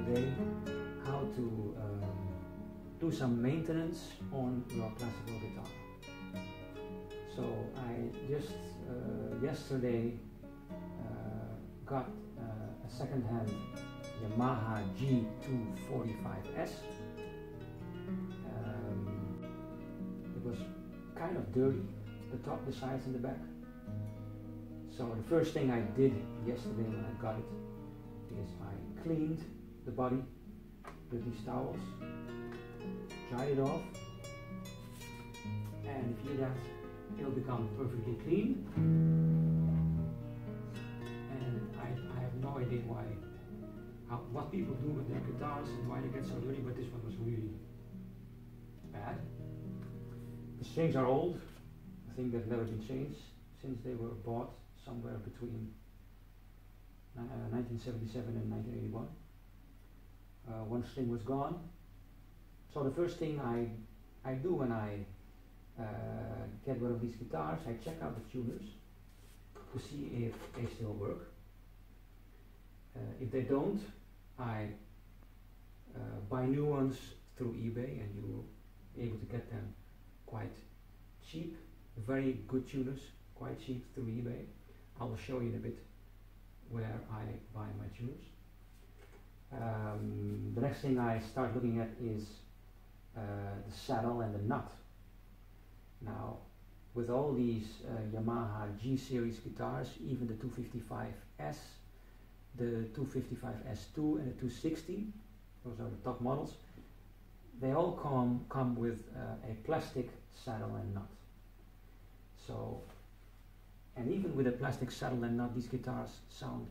today how to do some maintenance on your classical guitar. So I just yesterday got a second-hand Yamaha G245S. It was kind of dirty, the top, the sides and the back. So the first thing I did yesterday when I got it is I cleaned the body with these towels, dried it off, and if you do that, it'll become perfectly clean. And I have no idea what people do with their guitars and why they get so dirty, but this one was really bad. The strings are old. I think they've never been changed since they were bought somewhere between 1977 and 1981. One string was gone. So the first thing I do when I get one of these guitars, I check out the tuners to see if they still work. If they don't, I buy new ones through eBay, and you're able to get them quite cheap. Very good tuners, quite cheap through eBay. I will show you in a bit where I buy my tuners. The next thing I start looking at is the saddle and the nut. Now, with all these Yamaha G series guitars, even the 255S, the 255S2 and the 260, those are the top models, they all come with a plastic saddle and nut. So, and even with a plastic saddle and nut, these guitars sound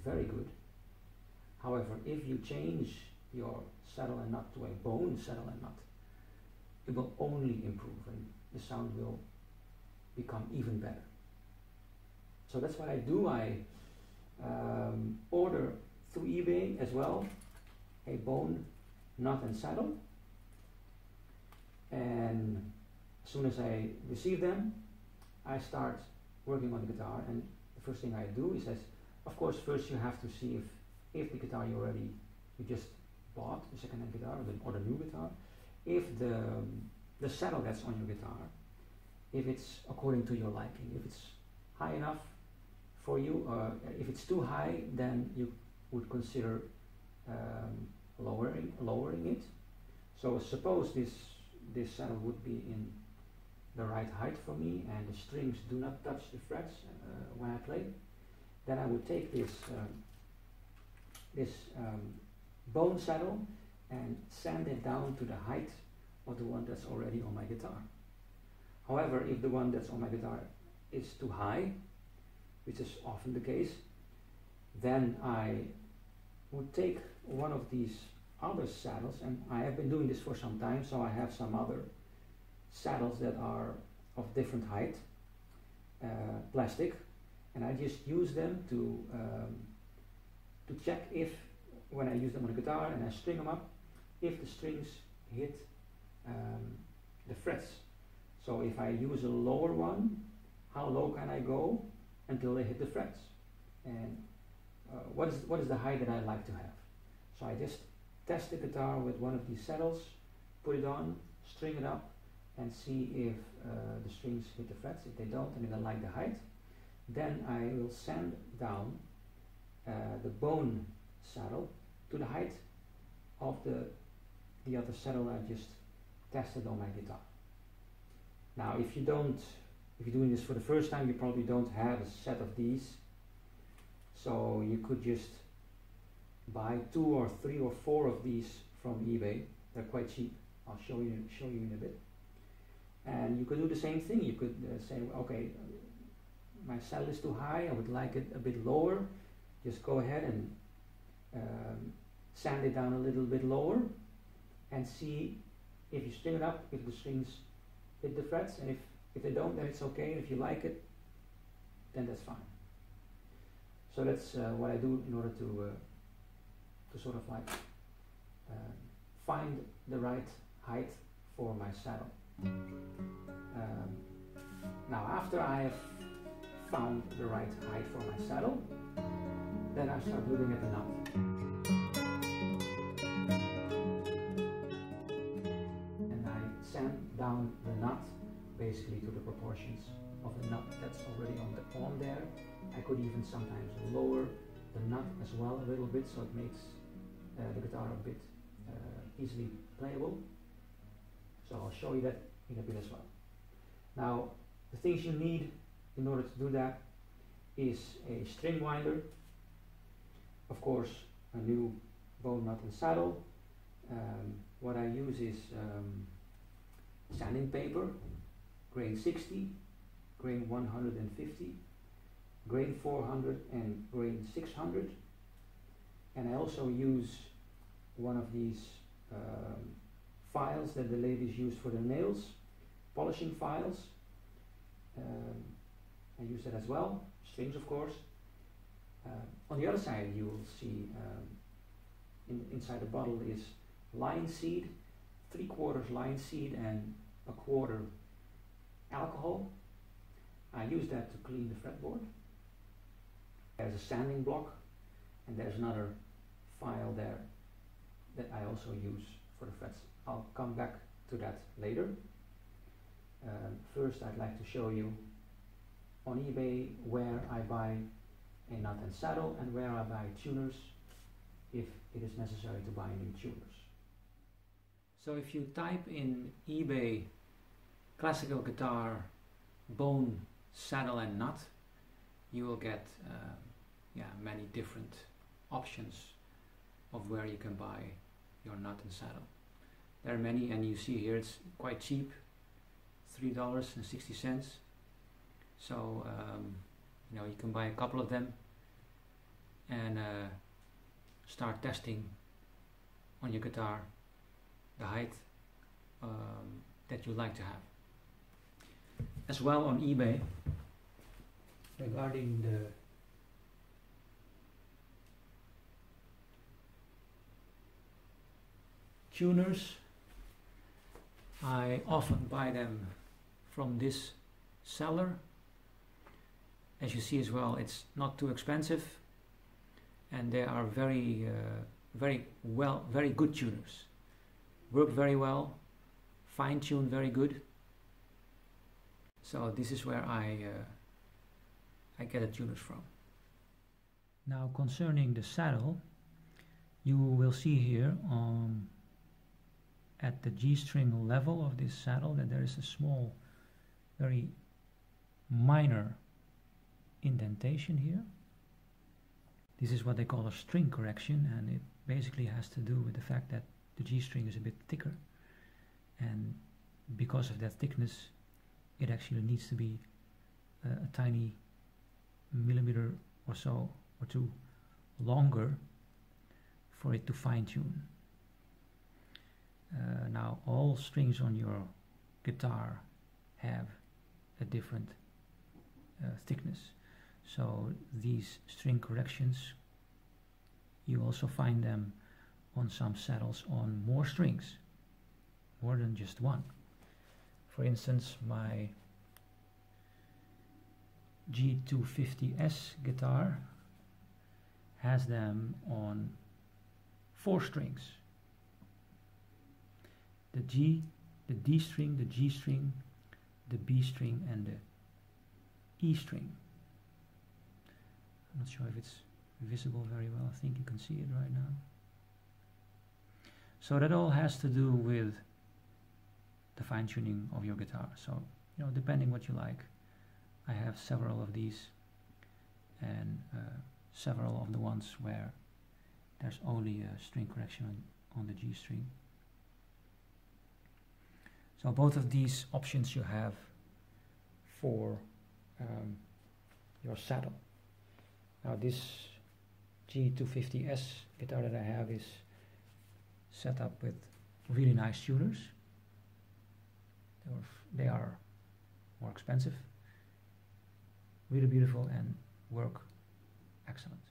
very good. However, if you change your saddle and nut to a bone saddle and nut, it will only improve and the sound will become even better. So that's what I do. I order through eBay as well a bone nut and saddle, and as soon as I receive them, I start working on the guitar. And the first thing I do is, of course, first you have to see if the guitar you just bought, the second-hand guitar or the new guitar, if the saddle that's on your guitar, if it's according to your liking, if it's high enough for you, if it's too high, then you would consider lowering it. So suppose this saddle would be in the right height for me and the strings do not touch the frets when I play, then I would take this bone saddle and sand it down to the height of the one that's already on my guitar. However, if the one that's on my guitar is too high, which is often the case, then I would take one of these other saddles, and I have been doing this for some time, so I have some other saddles that are of different height, plastic, and I just use them to check if, when I use them on the guitar and I string them up, if the strings hit the frets. So if I use a lower one, how low can I go until they hit the frets? And what is the height that I like to have? So I just test the guitar with one of these saddles, put it on, string it up, and see if the strings hit the frets. If they don't, and if I like the height, then I will sand down the bone saddle to the height of the other saddle I just tested on my guitar. Now, if you're doing this for the first time, you probably don't have a set of these, so you could just buy 2 or 3 or 4 of these from eBay. They're quite cheap. I'll show you in a bit. And you could do the same thing. You could say, okay, my saddle is too high, I would like it a bit lower. Just go ahead and sand it down a little bit lower and see if you string it up, if the strings hit the frets, and if they don't, then it's okay. And if you like it, then that's fine. So that's what I do in order to sort of like find the right height for my saddle. Now, after I have found the right height for my saddle, then I start looking at the nut. basically to the proportions of the nut that's already on there. I could even sometimes lower the nut as well a little bit, so it makes the guitar a bit easily playable. So I'll show you that in a bit as well. Now, the things you need in order to do that is a string winder, of course a new bone nut and saddle. What I use is sanding paper, grain 60, grain 150, grain 400 and grain 600, and I also use one of these files that the ladies use for their nails, polishing files. I use that as well, strings of course. On the other side you will see inside the bottle is linseed, 3/4 linseed and 1/4 alcohol. I use that to clean the fretboard. There's a sanding block, and there's another file there that I also use for the frets. I'll come back to that later. First I'd like to show you on eBay where I buy a nut and saddle and where I buy tuners if it is necessary to buy new tuners. So if you type in eBay classical guitar bone, saddle and nut, you will get many different options of where you can buy your nut and saddle. There are many, and you see here it's quite cheap, $3.60. So you can buy a couple of them and start testing on your guitar the height that you like to have. As well on eBay, regarding the tuners, I often buy them from this seller. As you see as well, it's not too expensive, and they are very good tuners. Work very well, fine tune very good. So this is where I get the tuners from. Now concerning the saddle, you will see here at the G string level of this saddle that there is a small, very minor indentation here. This is what they call a string correction, and it basically has to do with the fact that the G string is a bit thicker, and because of that thickness it actually needs to be a tiny millimeter or so or two longer for it to fine-tune. Now all strings on your guitar have a different thickness, so these string corrections, you also find them on some saddles on more strings, more than just one. For instance, my G250S guitar has them on 4 strings. The G, the D string, the G string, the B string and the E string. I'm not sure if it's visible very well. I think you can see it right now. So that all has to do with the fine-tuning of your guitar. So, depending what you like. I have several of these, and several of the ones where there's only a string correction on the G string. So both of these options you have for your saddle. Now this G250S guitar that I have is set up with really nice tuners. They are more expensive, really beautiful, and work excellent.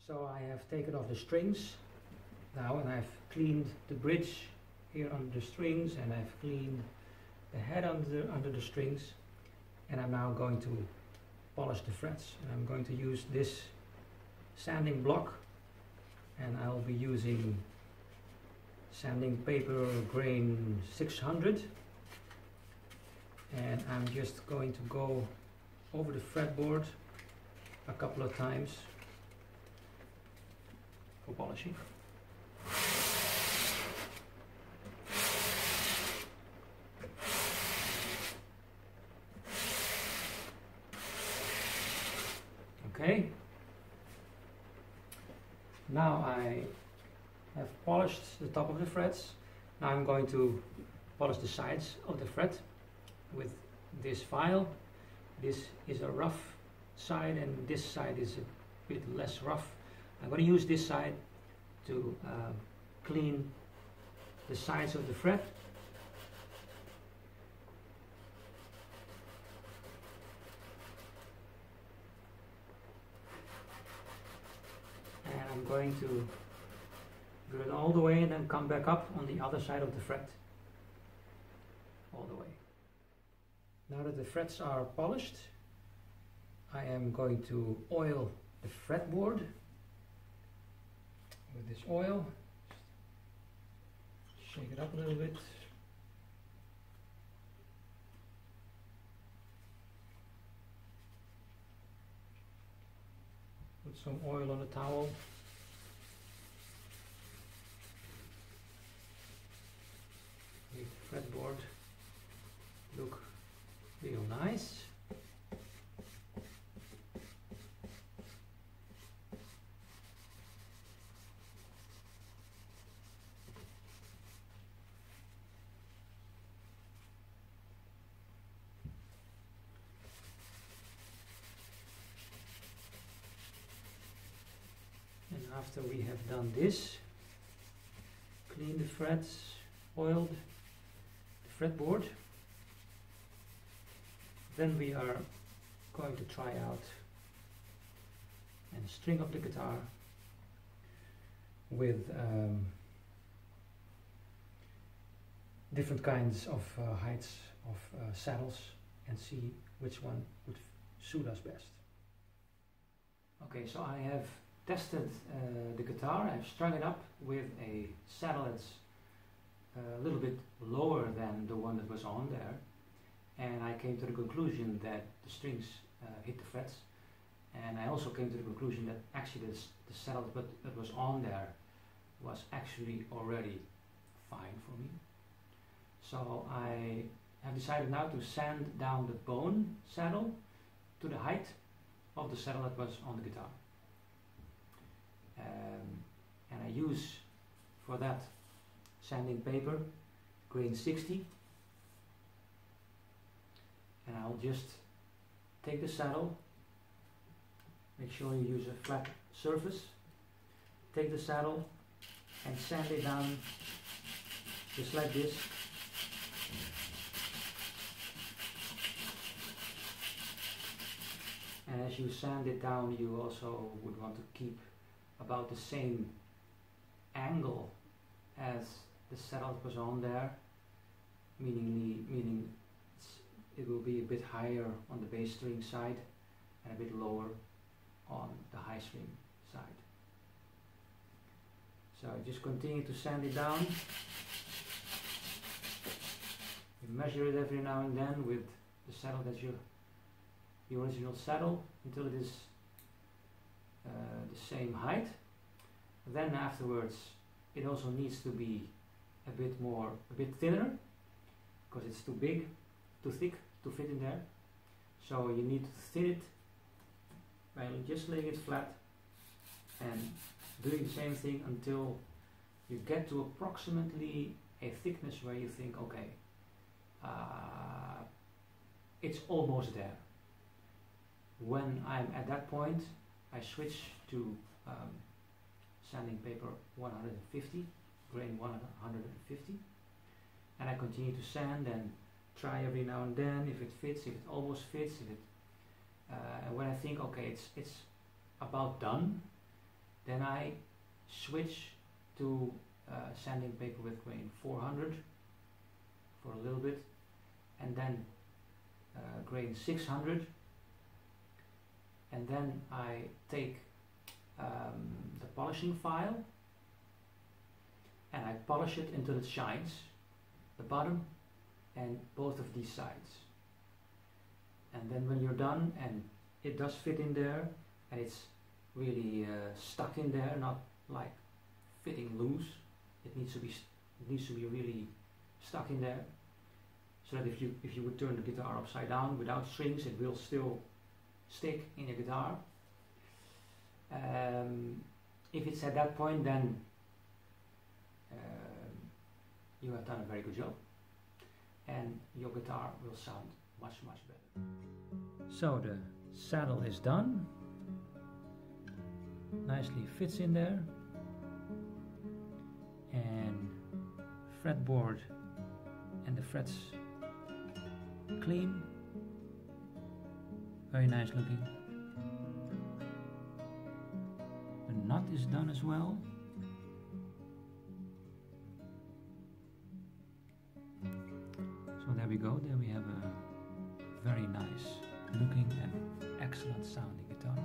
So I have taken off the strings now, and I've cleaned the bridge here under the strings, and I've cleaned the head under the strings, and I'm now going to polish the frets. And I'm going to use this sanding block, and I'll be using sanding paper grain 600. and I'm just going to go over the fretboard a couple of times for polishing. Okay, now I have polished the top of the frets. Now I'm going to polish the sides of the fret with this file. This is a rough side and this side is a bit less rough. I'm going to use this side to clean the sides of the fret. And I'm going to do it all the way and then come back up on the other side of the fret. All the way. Now that the frets are polished, I am going to oil the fretboard with this oil. Shake it up a little bit. Put some oil on the towel. Make the fretboard look real nice. And after we have done this, clean the frets, oiled the fretboard, then we are going to try out and string up the guitar with different kinds of heights of saddles and see which one would suit us best. Okay, so I have tested the guitar. I've strung it up with a saddle that's a little bit lower than the one that was on there, and I came to the conclusion that the strings hit the frets, and I also came to the conclusion that actually the saddle that was on there was actually already fine for me. So I have decided now to sand down the bone saddle to the height of the saddle that was on the guitar. And I use for that sanding paper, grain 60, and I'll just take the saddle, make sure you use a flat surface, take the saddle and sand it down just like this. And as you sand it down, you also would want to keep about the same angle as the saddle was on there, meaning it will be a bit higher on the bass string side and a bit lower on the high string side. So just continue to sand it down. You measure it every now and then with the saddle that's the original saddle until it is the same height. Then afterwards it also needs to be a bit thinner, because it's too big, too thick to fit in there. So you need to thin it by just laying it flat and doing the same thing until you get to approximately a thickness where you think, okay, it's almost there. When I'm at that point, I switch to sanding paper 150, grain 150, and I continue to sand and try every now and then if it fits, if it almost fits, if it and when I think, okay, it's about done, then I switch to sanding paper with grain 400 for a little bit, and then grain 600, and then I take the polishing file and I polish it until it shines, the bottom and both of these sides. and then when you're done and it does fit in there and it's really stuck in there, not like fitting loose, it needs to be really stuck in there, so that if you would turn the guitar upside down without strings, it will still stick in your guitar. If it's at that point, then you have done a very good job, and your guitar will sound much better. So the saddle is done, nicely fits in there, and fretboard and the frets clean, very nice looking. The nut is done as well. So there we go, there we have a very nice looking and excellent sounding guitar.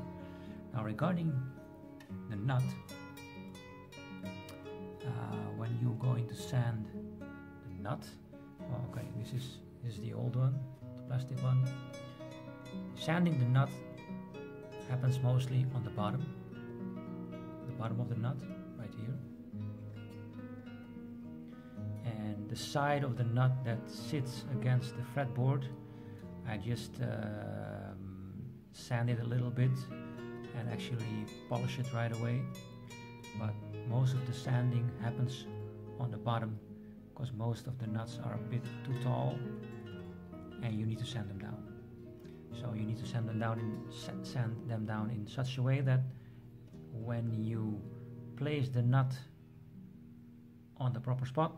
Now regarding the nut, when you're going to sand the nut, okay, this is the old one, the plastic one. Sanding the nut happens mostly on the bottom of the nut, right here. And the side of the nut that sits against the fretboard, I just sand it a little bit and actually polish it right away. But most of the sanding happens on the bottom, because most of the nuts are a bit too tall and you need to sand them down. So you need to sand them down in such a way that when you place the nut on the proper spot,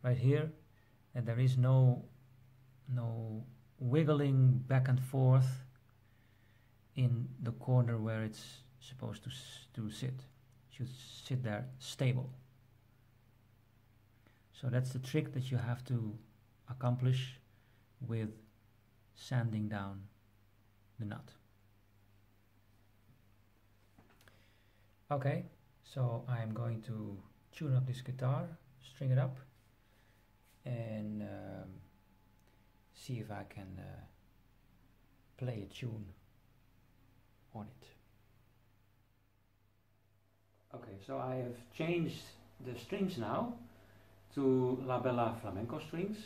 right here, that there is no wiggling back and forth in the corner where it's supposed to sit. It should sit there stable. So that's the trick that you have to accomplish with sanding down the nut. Okay, so I'm going to tune up this guitar, string it up, and see if I can play a tune on it. Okay, so I have changed the strings now to La Bella Flamenco strings,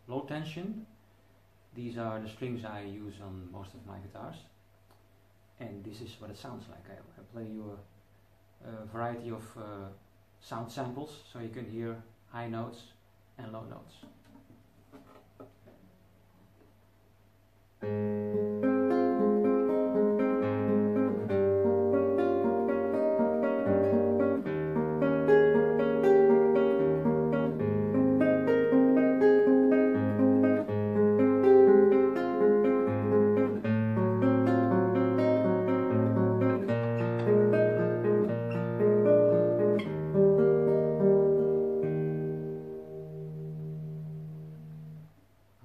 low tension. These are the strings I use on most of my guitars, and this is what it sounds like. I play you a variety of sound samples, so you can hear high notes and low notes.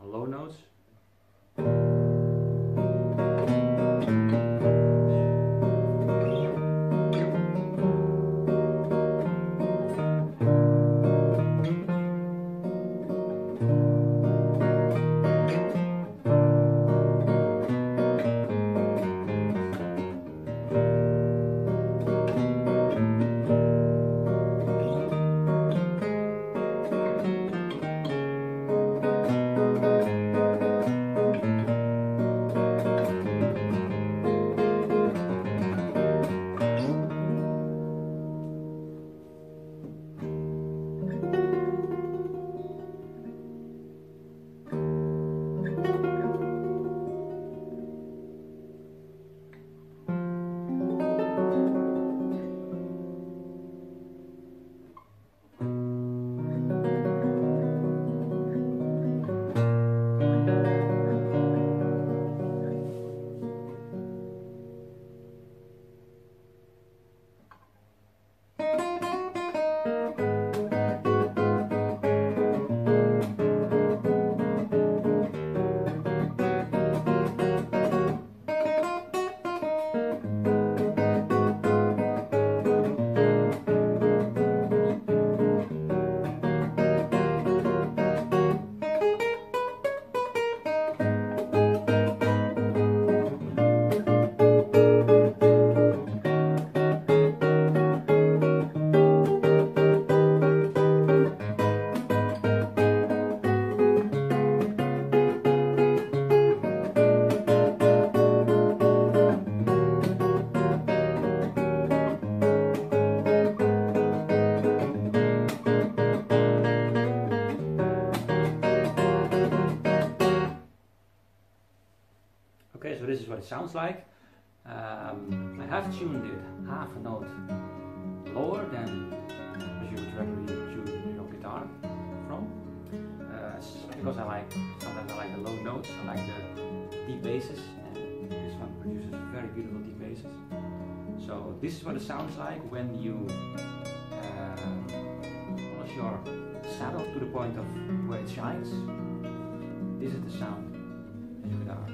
Low notes. this is what it sounds like. I have tuned it half a note lower than as you would regularly tune your guitar from, because sometimes I like the low notes, I like the deep basses, and this one produces very beautiful deep basses. So this is what it sounds like when you polish your saddle to the point of where it shines. This is the sound of your guitar.